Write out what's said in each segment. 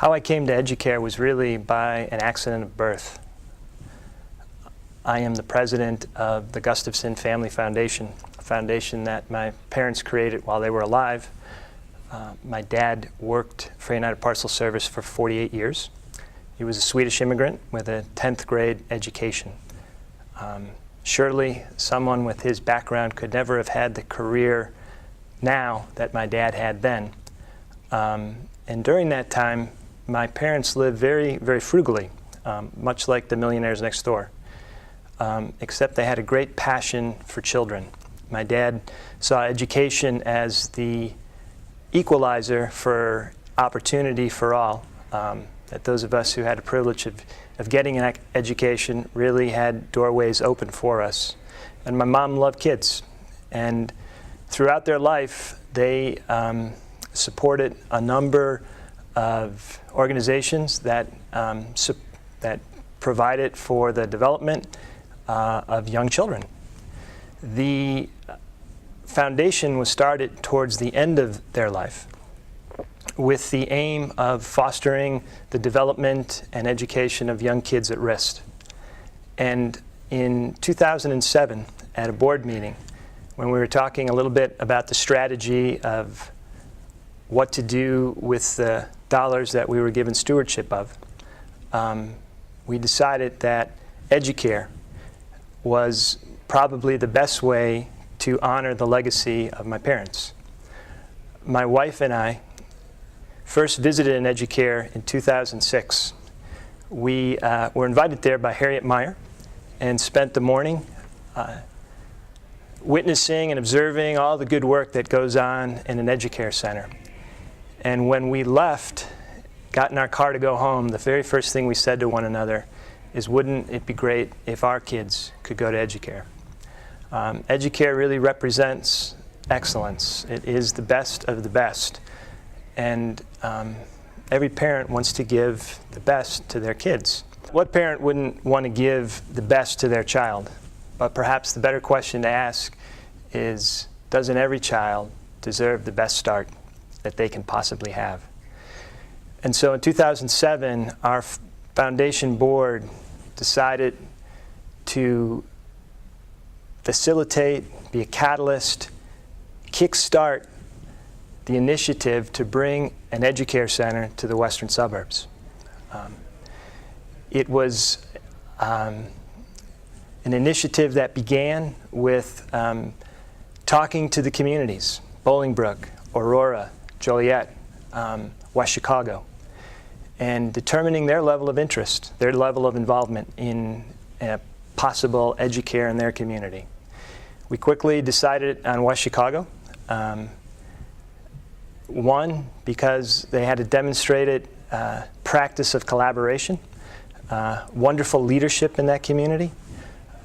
How I came to Educare was really by an accident of birth. I am the president of the Gustafson Family Foundation, a foundation that my parents created while they were alive. My dad worked for United Parcel Service for 48 years. He was a Swedish immigrant with a 10th grade education. Surely someone with his background could never have had the career now that my dad had then. And during that time, my parents lived very, very frugally, much like the millionaires next door, except they had a great passion for children. My dad saw education as the equalizer for opportunity for all, that those of us who had the privilege of getting an education really had doorways open for us. And my mom loved kids, and throughout their life they supported a number of organizations that provided for the development of young children. The foundation was started towards the end of their life with the aim of fostering the development and education of young kids at risk. And in 2007, at a board meeting, when we were talking a little bit about the strategy of what to do with the dollars that we were given stewardship of, we decided that Educare was probably the best way to honor the legacy of my parents. My wife and I first visited an Educare in 2006. We were invited there by Harriet Meyer and spent the morning witnessing and observing all the good work that goes on in an Educare center. And when we left, got in our car to go home, the very first thing we said to one another is, wouldn't it be great if our kids could go to Educare? Educare really represents excellence. It is the best of the best. And every parent wants to give the best to their kids. What parent wouldn't want to give the best to their child? But perhaps the better question to ask is, doesn't every child deserve the best start that they can possibly have? And so in 2007, our foundation board decided to facilitate, be a catalyst, kickstart the initiative to bring an Educare center to the western suburbs. It was an initiative that began with talking to the communities, Bolingbrook, Aurora, Joliet, West Chicago, and determining their level of interest, their level of involvement in a possible Educare in their community. We quickly decided on West Chicago. One, because they had a demonstrated practice of collaboration, wonderful leadership in that community,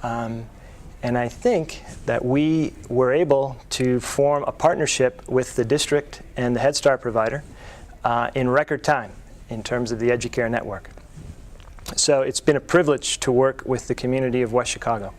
and I think that we were able to form a partnership with the district and the Head Start provider in record time in terms of the Educare network. So it's been a privilege to work with the community of West Chicago.